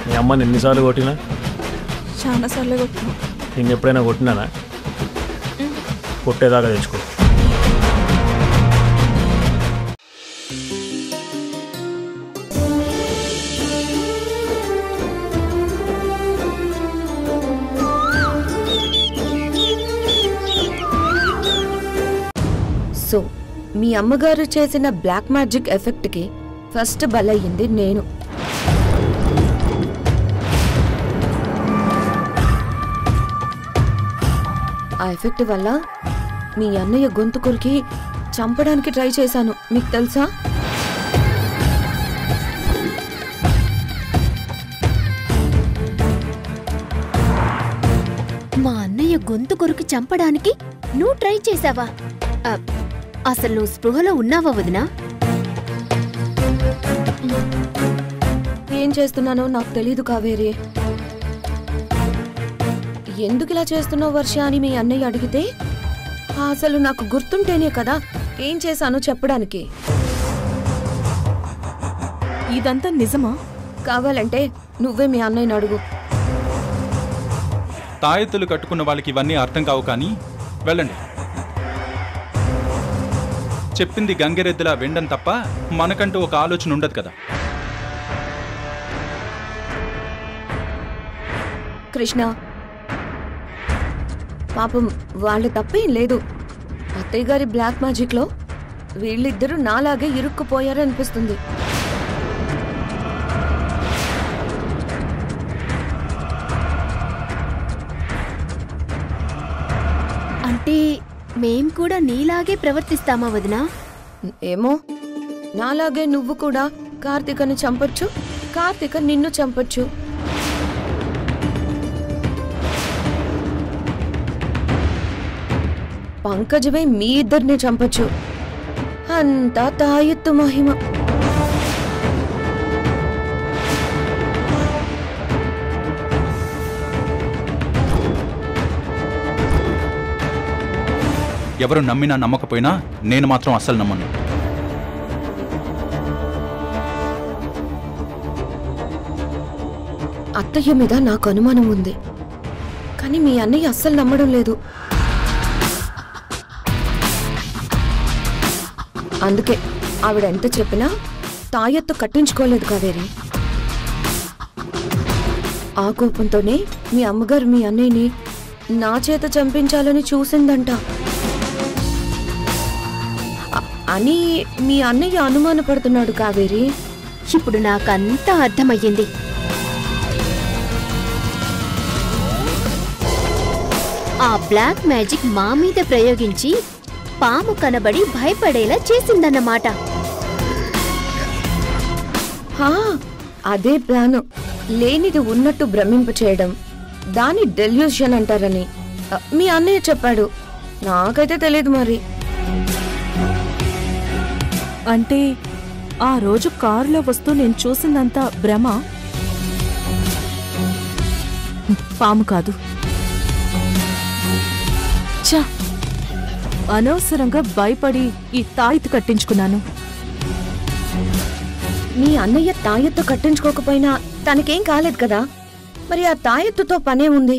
మీ అమ్మని ఎన్నిసార్లు కొట్టినా? చాలా సార్లు కొట్టినా. నేను ఎప్పుడైనా కొట్టినానా? కొట్టేదాకా తెచ్చుకో. సో మీ అమ్మగారు చేసిన బ్లాక్ మ్యాజిక్ ఎఫెక్ట్కి ఫస్ట్ బలయ్యింది నేను. ఆ ఎఫెక్ట్ వల్ల మీ అన్నయ్య గొంతు కొరికి చంపడానికి ట్రై చేశాను, మీకు తెలుసా? మా అన్నయ్య గొంతు కొరికి చంపడానికి నువ్వు ట్రై చేసావా? అసలు నువ్వు స్పృహలో ఉన్నావా వదినా? ఏం చేస్తున్నానో నాకు తెలీదు కావేరి. ఎందుకు ఇలా చేస్తున్నావు వర్ష అని మీ అన్నయ్య అడిగితే అసలు నాకు గుర్తుంటేనే కదా ఏం చేశానో చెప్పడానికి. ఇదంతా నిజమా? కావాలంటే నువ్వే మీ అన్నయ్యని అడుగు. తాయెత్తులు కట్టుకున్న వాళ్ళకి ఇవన్నీ అర్థం కావు, కానీ వెళ్ళండి. చెప్పింది గంగిరెద్దులా వినడం తప్ప మనకంటూ ఒక ఆలోచన ఉండదు కదా. కృష్ణ, పాపం వాళ్ళ తప్పేం లేదు. అత్తయ్య గారి బ్లాక్ మ్యాజిక్ లో వీళ్ళిద్దరూ నాలాగే ఇరుక్కుపోయారనిపిస్తుంది. అంటే మేం కూడా నీలాగే ప్రవర్తిస్తామా వదినా? ఏమో, నాలాగే నువ్వు కూడా కార్తీకని చంపొచ్చు, కార్తీక నిన్ను చంపొచ్చు. పంకజమే మీ ఇద్దరిని చంపొచ్చు. అంతా తాయెత్తు మహిమ. ఎవరు నమ్మినా నమ్మకపోయినా నేను మాత్రం అస్సలు నమ్మను. అత్తయ్య మీద నాకు అనుమానం ఉంది, కానీ మీ అన్నయ్య అస్సలు నమ్మడం లేదు. అందుకే ఆవిడ ఎంత చెప్పినా తాయెత్తు కట్టించుకోలేదు కావేరి. ఆ కోపంతోనే మీ అమ్మగారు మీ అన్నయ్యని నా చేత చంపించాలని చూసిందంట అని మీ అన్నయ్య అనుమానపడుతున్నాడు కావేరి. ఇప్పుడు నాకంతా అర్థమయ్యింది. ఆ బ్లాక్ మ్యాజిక్ మా మీద ప్రయోగించి పాము కనబడి భయపడేలా చేసిందన్నమాట. అదే ప్లాను. లేనిది ఉన్నట్టు భ్రమింప చేయడం, దాని డెల్యూషన్ అంటారని మీ అన్నయ్య చెప్పాడు. నాకైతే తెలియదు మరి. అంటే ఆ రోజు కారులో వస్తూ నేను చూసిందంతా భ్రమ, పాము కాదు. చా, అనవసరంగా భయపడి ఈ తాయెత్తు కట్టించుకున్నాను. మీ అన్నయ్య తాయెత్తు కట్టించుకోకపోయినా తనకేం కాలేదు కదా, మరి ఆ తాయెత్తుతో పనే ఉంది.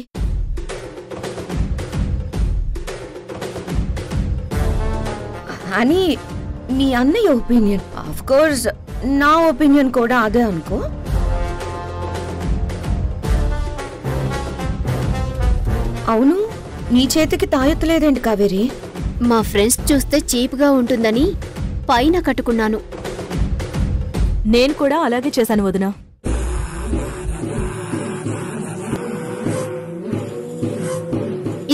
అని మీ అన్నయ్య ఒపీనియన్. ఆఫ్ కోర్స్ నా ఒపీనియన్ కూడా అదే అనుకో. అవును, నీ చేతికి తాయెత్తు లేదేంటి కావేరి? మా ఫ్రెండ్స్ చూస్తే చీప్గా ఉంటుందని పైన కట్టుకున్నాను. నేను కూడా అలాగే చేశాను వదినా.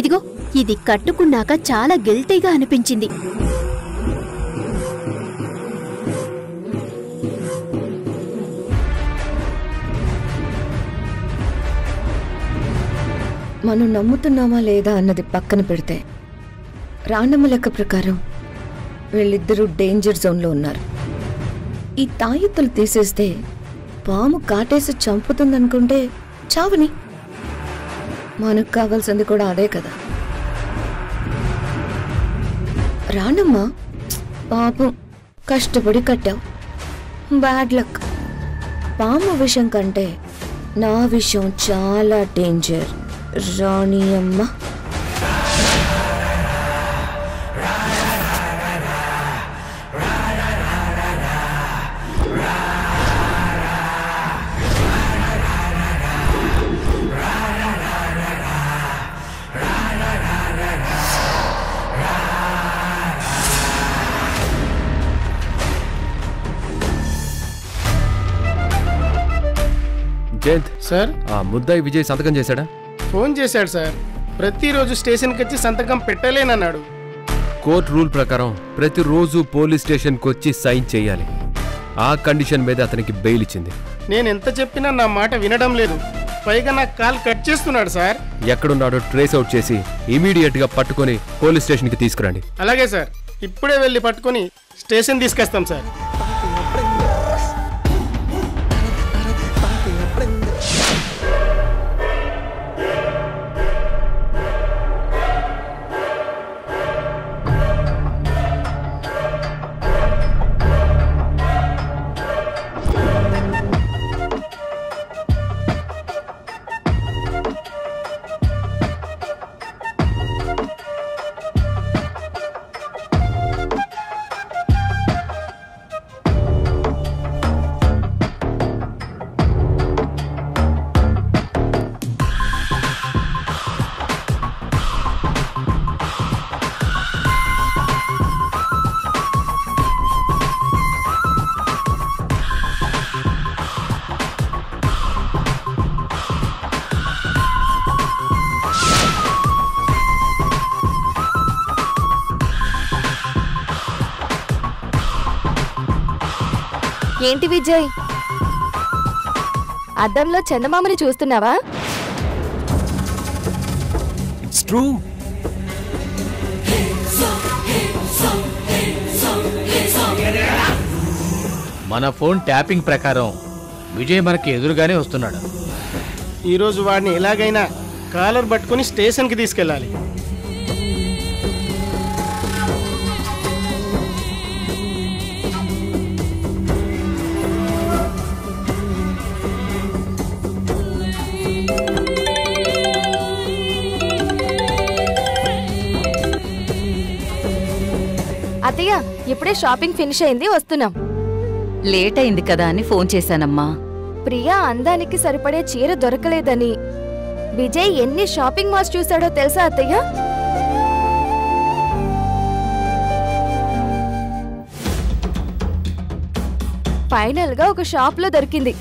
ఇదిగో, ఇది కట్టుకున్నాక చాలా గిల్టీగా అనిపించింది. మనం నమ్ముతున్నామా లేదా అన్నది పక్కన పెడితే, రాండమ్మ లెక్క ప్రకారం వీళ్ళిద్దరూ డేంజర్ జోన్లో ఉన్నారు. ఈ తాయెత్తులు తీసేస్తే పాము కాటేసి చంపుతుందనుకుంటే చావని. మనకు కావాల్సింది కూడా అదే కదా. రాండమ్మ పాపం కష్టపడి కట్టావు, బ్యాడ్ లక్. పాము విషయం కంటే నా విషయం చాలా డేంజర్ రాణి అమ్మ. జయంత్ సార్, ఆ ముద్దాయి విజయ్ సంతకం చేశాడా? ఫోన్ చేశాడు సార్. ప్రతిరోజు స్టేషన్కి వచ్చి సంతకం పెట్టలేనన్నాడు. కోర్టు రూల్ ప్రకారం ప్రతిరోజు పోలీస్ స్టేషన్కి వచ్చి సైన్ చేయాలి. ఆ కండిషన్ మీద అతనికి బెయిల్ ఇచ్చింది. నేను ఎంత చెప్పినా నా మాట వినడం లేదు. పైగా నా కాల్ కట్ చేస్తున్నాడు సార్. ఎక్కడున్నాడో ట్రేస్ అవుట్ చేసి ఇమీడియట్గా పట్టుకొని పోలీస్ స్టేషన్కి తీసుకురండి. అలాగే సార్, ఇప్పుడే వెళ్ళి పట్టుకొని స్టేషన్ తీసుకొస్తాం సార్. ఏంటి విజయ్, అద్దంలో చందమామని చూస్తున్నావా? It's true. మన ఫోన్ ట్యాపింగ్ ప్రకారం విజయ్ మనకి ఎదురుగానే వస్తున్నాడు. ఈరోజు వాడిని ఎలాగైనా కాలర్ పట్టుకొని స్టేషన్కి తీసుకెళ్ళాలి. అత్తయ్య, ఇప్పుడే షాపింగ్ ఫినిష్ అయింది, వస్తున్నాం. లేట్ అయింది కదా అని ఫోన్ చేశానమ్మా. ప్రియా అందానికి సరిపడే చీర దొరకలేదని విజయ్ ఎన్ని షాపింగ్ మాల్స్ చూశాడో తెలుసా అత్తయ్య? ఫైనల్ గా ఒక షాప్ లో దొరికింది,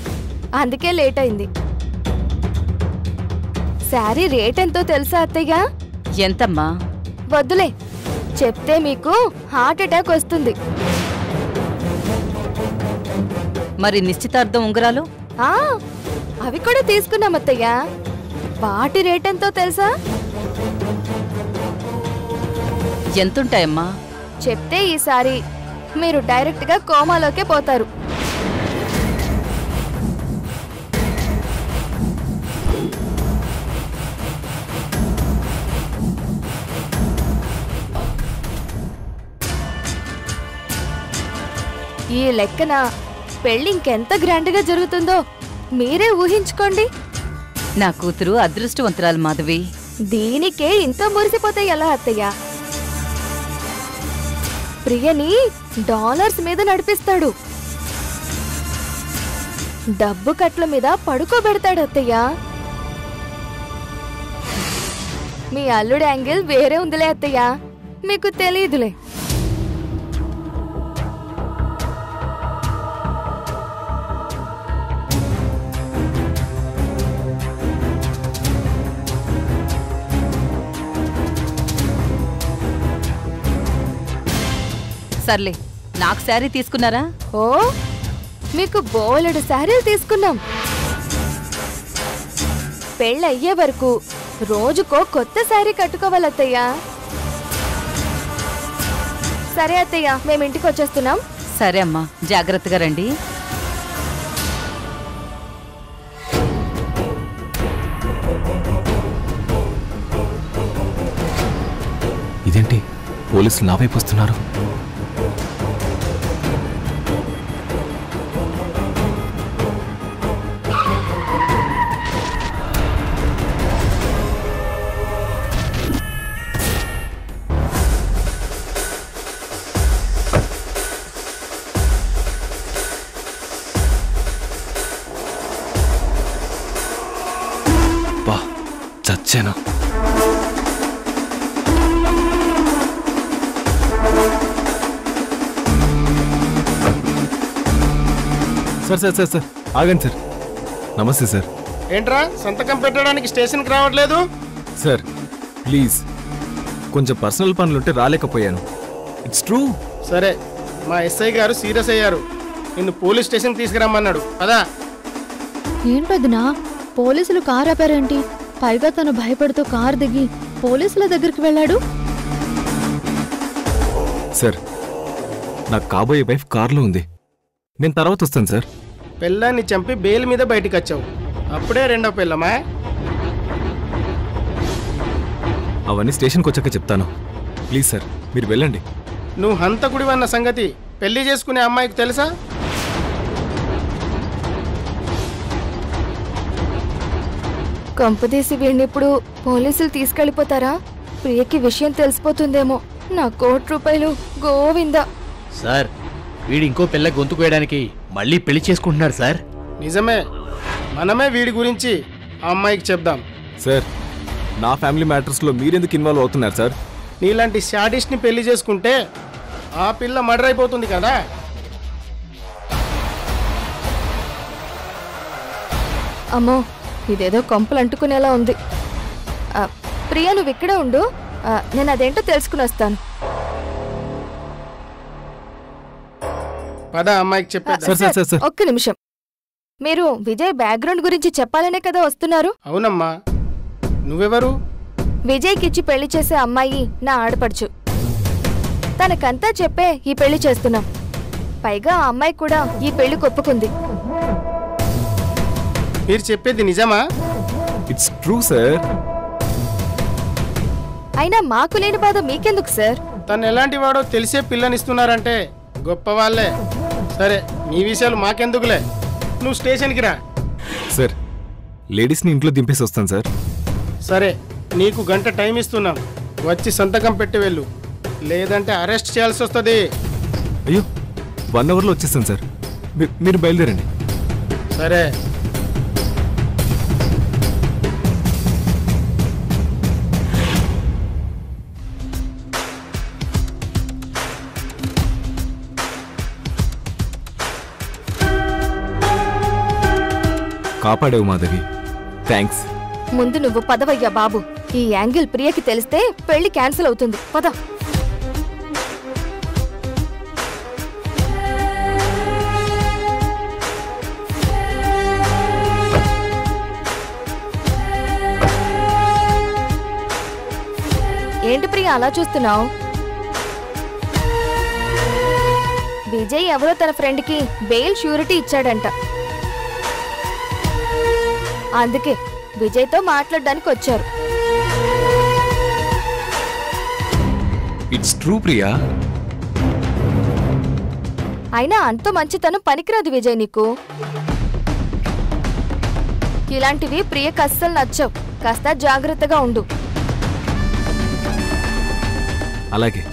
అందుకే లేట్ అయింది. శారీ రేట్ ఎంతో తెలుసా అత్తయ్య? ఎంతమ్మా? వద్దులే, చెప్తే మీకు హార్ట్ అటాక్ వస్తుంది. మరి నిశ్చితార్థం ఉంగరాలు? ఆ, అవి కూడా తీసుకున్నాం అత్తయ్య. వాటి రేట్ ఎంతో తెలుసా? ఎంతుంటాయమ్మా? చెప్తే ఈసారి మీరు డైరెక్ట్ గా కోమాలోకే పోతారు. ఈ లెక్కన పెళ్లి ఇంకెంత గ్రాండ్ గా జరుగుతుందో మీరే ఊహించుకోండి. నా కూతురు అదృష్టవంతురాలు మాధవి. దీనికే ఇంత మురిసిపోతే ఎలా అత్తయ్య? ప్రియని డాలర్స్ మీద నడిపిస్తాడు, డబ్బు కట్ల మీద పడుకోబెడతాడు అత్తయ్య. మీ అల్లుడి యాంగిల్ వేరే ఉందిలే అత్తయ్య, మీకు తెలియదులే. సర్లే, నాకు శారీ తీసుకున్నారా? ఓ, మీకు బోలెడు శారీలు తీసుకున్నాం. పెళ్ళయ్యే వరకు రోజుకో కొత్త శారీ కట్టుకోవాలత్తయ్య. సరే అత్తయ్య, మేము ఇంటికి వచ్చేస్తున్నాం. సరే అమ్మా, జాగ్రత్తగా రండి. ఇదేంటి పోలీసులు నా వైపు వస్తున్నారు? చచ్చాను. సార్ సార్ సార్ సార్ ఆగండి సార్. నమస్తే సార్. ఏంట్రా సంతకం పెట్టడానికి స్టేషన్కి రావట్లేదు? సార్ ప్లీజ్, కొంచెం పర్సనల్ పనులుంటే రాలేకపోయాను. It's true. సరే, మా ఎస్ఐ గారు సీరియస్ అయ్యారు, నిన్ను పోలీస్ స్టేషన్ తీసుకురమ్మన్నాడు. అదా ఏంటొద్దునా పోలీసులు కారు ఆపారేంటి? పైగా తను భయపడుతూ కారు దిగి పోలీసుల దగ్గరికి వెళ్ళాడు. సార్, నాకు కాబోయే వైఫ్ కార్లో ఉంది. నేను తర్వాత వస్తాను సార్. పెళ్ళాన్ని చంపి బెయిల్ మీద బయటికి వచ్చావు, అప్పుడే రెండో పెళ్ళమా? అవన్నీ స్టేషన్కి వచ్చాక చెప్తాను. ప్లీజ్ సార్, మీరు వెళ్ళండి. నువ్వు హంతకుడివన్న సంగతి పెళ్లి చేసుకునే అమ్మాయికి తెలుసా? కంపదీసి వీడిని ఇప్పుడు పోలీసులు తీసుకెళ్లిపోతారా? ప్రియకి విషయం తెలిసిపోతుందేమో. నా ₹1,00,00,000 గోవిందా. సార్, వీడు ఇంకో పిల్ల గొంతు కోయడానికి మళ్ళీ పెళ్లి చేసుకుంటున్నాడు సార్. నిజమే, మనమే వీడి గురించి ఆ అమ్మాయికి చెప్దాం. సార్, నా ఫ్యామిలీ మ్యాటర్స్లో మీరెందుకు ఇన్వాల్వ్ అవుతున్నారు సార్? నీలాంటి శాడిస్ట్ని పెళ్లి చేసుకుంటే ఆ పిల్ల మర్డర్ అయిపోతుంది కదా. అమ్మో, ఇదేదో కొంపలు అంటుకునేలా ఉంది. ప్రియా, నువ్వు ఇక్కడే ఉండు, నేను అదేంటో తెలుసుకుని వస్తాను. పద, అమ్మాయికి చెప్పేద్దాం. సార్ సార్ సార్ సార్ ఒక్క నిమిషం. మీరు విజయ్ బ్యాక్గ్రౌండ్ గురించి చెప్పాలనే కదా వస్తున్నారు? అవునమ్మా, నువ్వెవరు? విజయ్కిచ్చి పెళ్లి చేసే అమ్మాయి నా ఆడపడుచు. తనకంతా చెప్పే ఈ పెళ్లి చేస్తున్నాం. పైగా ఆ అమ్మాయి కూడా ఈ పెళ్లికి ఒప్పుకుంది. మీరు చెప్పేది నిజమా? It's true sir. అయినా మాకు లేని బాధ మీకెందుకు సార్? తను ఎలాంటి వాడో తెలిసే పిల్లనిస్తున్నారంటే గొప్ప వాళ్ళే. సరే, నీ విషయాలు మాకెందుకులే, నువ్వు స్టేషన్కి రా. సార్, లేడీస్ని ఇంట్లో దింపేసి వస్తాను సార్. సరే, నీకు గంట టైం ఇస్తున్నాం, వచ్చి సంతకం పెట్టి వెళ్ళు, లేదంటే అరెస్ట్ చేయాల్సి వస్తుంది. అయ్యో, 1 అవర్లో వచ్చేస్తాను సార్. మీరు బయలుదేరండి. సరే. కాపాడేవు మాధవి, థ్యాంక్స్. ముందు నువ్వు పదవయ్యా బాబు. ఈ యాంగిల్ ప్రియకి తెలిస్తే పెళ్లి క్యాన్సిల్ అవుతుంది. పద. ఏంటి ప్రియ అలా చూస్తున్నావు? విజయ్ ఎవరో తన ఫ్రెండ్కి బెయిల్ ష్యూరిటీ ఇచ్చాడంట. అందుకే విజయ్తో మాట్లాడడానికి వచ్చారు. It's true Priya. అయినా అంత మంచితనం పనికిరాదు విజయ్ నీకు. ఇలాంటివి ప్రియకు అస్సలు నచ్చవు. కాస్త జాగ్రత్తగా ఉండు. అలాగే,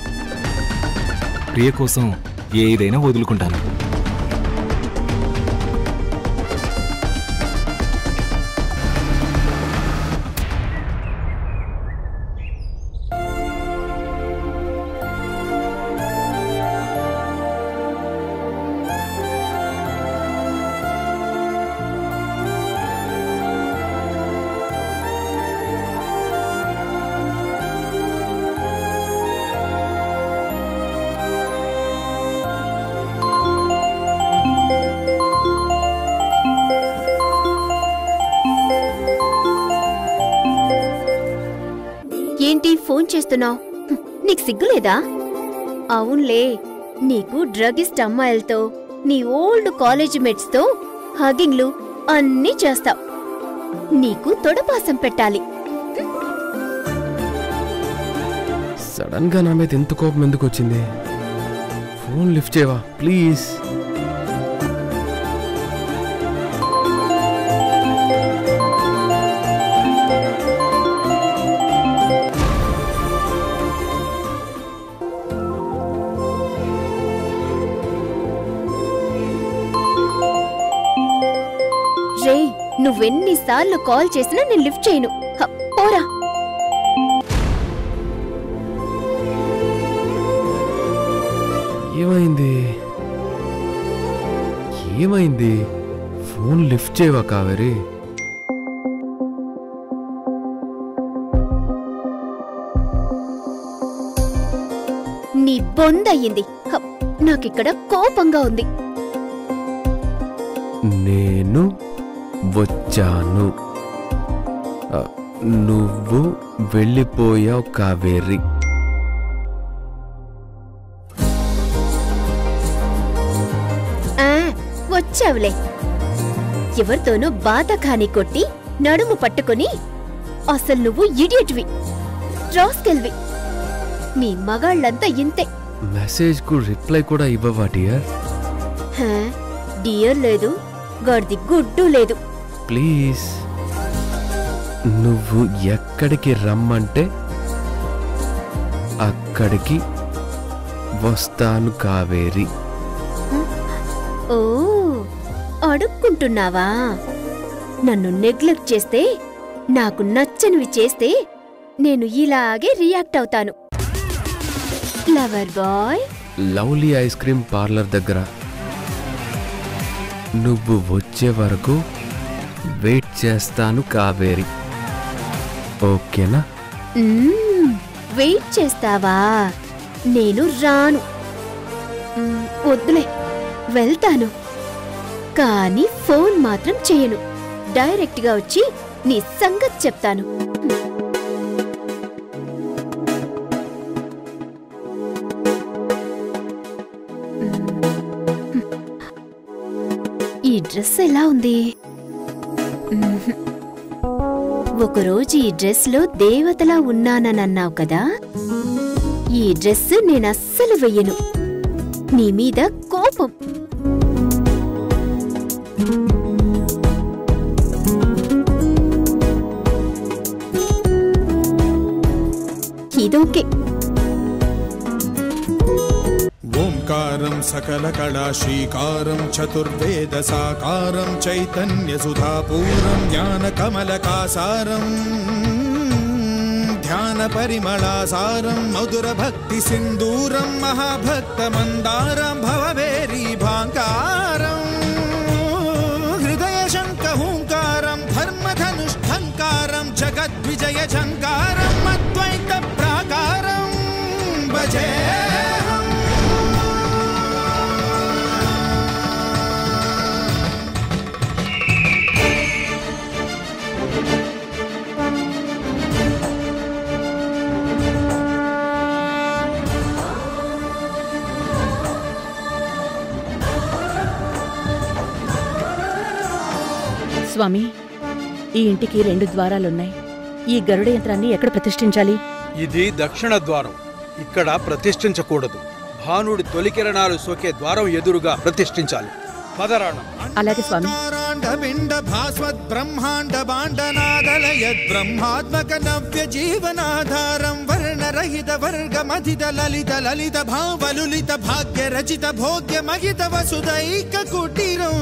ప్రియ కోసం ఏదైనా వదులుకుంటాను. ఏంటి ఫోన్ చేస్తున్నావు? నీకు సిగ్గులేదా? అవునులే, నీకు డ్రగిస్ట్ అమ్మాయిలతో, నీ ఓల్డ్ కాలేజ్ మేట్స్తో హగింగ్లు అన్నీ చేస్తావు. నీకు తొడపాసం పెట్టాలి. సడన్ గా నా మీద ఎంత కోపం ఎందుకు వచ్చింది? ఫోన్ లిఫ్ట్ చేయవా ప్లీజ్? రే, నువ్వెన్నిసార్లు కాల్ చేసినా నేను లిఫ్ట్ చేయను. పోరా. ఏమైంది ఏమైంది? ఫోన్ లిఫ్ట్ చేయవా కావేరి? నీ బొందయ్యింది. నాకిక్కడ కోపంగా ఉంది. నేను వచ్చాను, నువ్వు వెళ్ళిపోయావు కావేరి. వచ్చావులే. ఎవరితోనూ బాతకాని కొట్టి నడుము పట్టుకుని అసలు నువ్వు ఇడియట్వి, రాస్కెల్వి. మీ మగాళ్ళంతా ఇంతే. మెసేజ్ కు రిప్లై కూడా ఇవ్వవా డియర్? డియర్ లేదు, గడిది గుడ్డు లేదు. ప్లీజ్, నువ్వు ఎక్కడికి రమ్మంటే అక్కడికి వస్తాను కావేరి. ఓ, అడుక్కుంటున్నావా? నన్ను నెగ్లెక్ట్ చేస్తే, నాకు నచ్చనివి చేస్తే నేను ఇలాగే రియాక్ట్ అవుతాను. Lover boy. Lovely eyes cream parlour దగ్గర నువ్వు వచ్చే వరకు వెయిట్ చేస్తాను కావేరి, ఓకేనా? వెయిట్ చేస్తావా? నేను రాను. వద్దులే, వెళ్తాను. కానీ ఫోన్ మాత్రం చేయను. డైరెక్ట్గా వచ్చి నీ సంగతి చెప్తాను. ఈ డ్రెస్ ఎలా ఉంది? ఒకరోజు ఈ డ్రెస్లో దేవతలా ఉన్నానన్నావు కదా. ఈ డ్రెస్ నేనస్సలు వెయ్యను. నీ మీద కోపం. ఇదోకే. ఓంకారం సకల కళా శ్రీకారం చతుర్వేద సాకారం చైతన్య సుధాపూరం జ్ఞాన కమలకాసారం ధ్యాన పరిమళాసారం మధుర భక్తి సింధూరం మహాభక్త మందారం భవవేరీ భాంకారం హృదయ శంఖహూంకారం ధర్మధనుష్ఠంకారం జగద్విజయ ఝంకారం అద్వైత ప్రాకారం భజే. స్వామి, ఈ ఇంటికి 2 ద్వారాలున్నాయి. ఈ గరుడ యంత్రాన్ని ఎక్కడ ప్రతిష్ఠించాలి? ఇది దక్షిణ ద్వారం. ఇక్కడ ప్రతిష్ఠించకూడదు. భానుడి తొలికిరణాలు సోకే ద్వారం ఎదురుగా ప్రతిష్ఠించాలి. పదరాణం. అలాగే స్వామి. పిండ భాస్వత్ బ్రహ్మాండ బాండనాదలయద్ బ్రహ్మాత్మక నవ్య జీవనాధారం వర్ణరహిత వర్గమధిత లలిత లలిత భావలులిత భాగ్య రచిత భోగ్య మహిత వసుదైక కుటీరం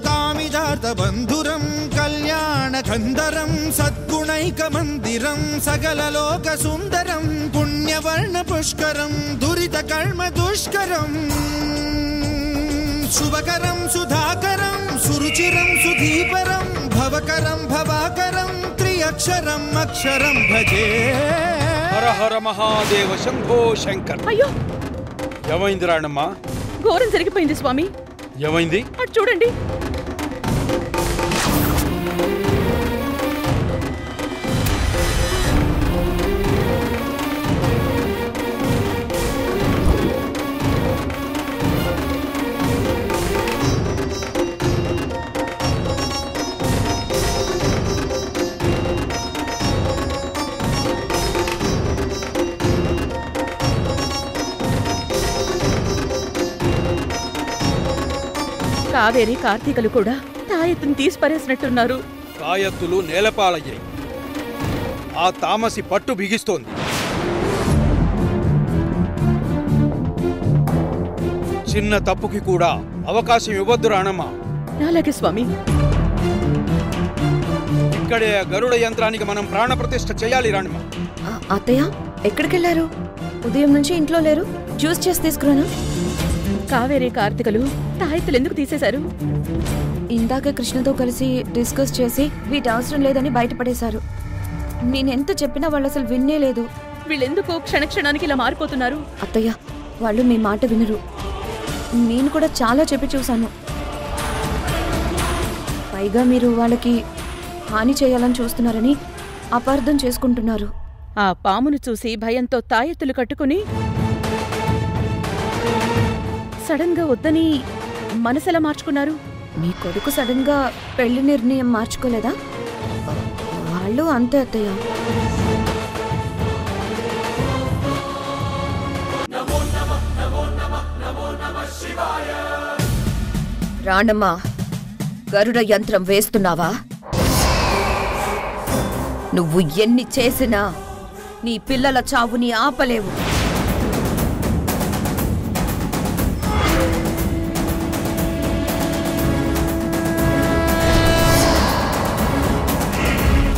కామిజాత బంధురం కళ్యాణ కందరం సద్గుణైక మందిరం సకల లోక సుందరం పుణ్యవర్ణ పుష్కరం దురిత కర్మ దుష్కరం శుభకరం సుధాకరం సురుచిరం సుధీపరం భవకరం భవాకరం త్రియక్షరం అక్షరం భజే. హర హర మహాదేవ శంభో శంకర్. అయ్యో, ఏమైంది రాణమ్మా? ఘోరం జరిగిపోయింది స్వామి. ఏమైంది? అటు చూడండి. కావేరి కార్తీకలు కూడా తాయెత్తును తీసి పరేసినట్టున్నారు. తాయెత్తులు నేలపాలయ్యాయి. ఆ తామసి పట్టు బిగిస్తోంది. చిన్న తప్పుకి కూడా అవకాశం ఇవ్వద్దు రాణమ్మా. అలాగే స్వామి. ఇక్కడే గరుడ యంత్రానికి మనం ప్రాణప్రతిష్ఠ చేయాలి రాణిమ. అత్తయ్య ఎక్కడికెళ్లారు? ఉదయం నుంచి ఇంట్లో లేరు. జ్యూస్ చేసి తీసుకురానా? కావేరి కార్తికలు తాయెత్తులు ఎందుకు తీసేశారు? ఇందాక కృష్ణతో కలిసి డిస్కస్ చేసి వీటి అవసరం లేదని బయటపడేశారు. నేనెంత చెప్పినా వాళ్ళు అసలు విన్నే లేదు. వీళ్ళెందుకు క్షణక్షణానికి ఇలా మారిపోతున్నారు? అత్తయ్య వాళ్ళు మీ మాట వినరు. నేను కూడా చాలా చెప్పి చూశాను. పైగా మీరు వాళ్ళకి హాని చేయాలని చూస్తున్నారని అపార్థం చేసుకుంటున్నారు. ఆ పామును చూసి భయంతో తాయెత్తులు కట్టుకుని సడన్ గా వద్దని మనసెలా మార్చుకున్నారు? మీ కొడుకు సడన్ గా పెళ్లి నిర్ణయం మార్చుకోలేదా? వాళ్ళు అంతే అత్తయ్య. రాణమ్మా, గరుడ యంత్రం వేస్తున్నావా? నువ్వు ఎన్ని చేసినా నీ పిల్లల చావుని ఆపలేవు.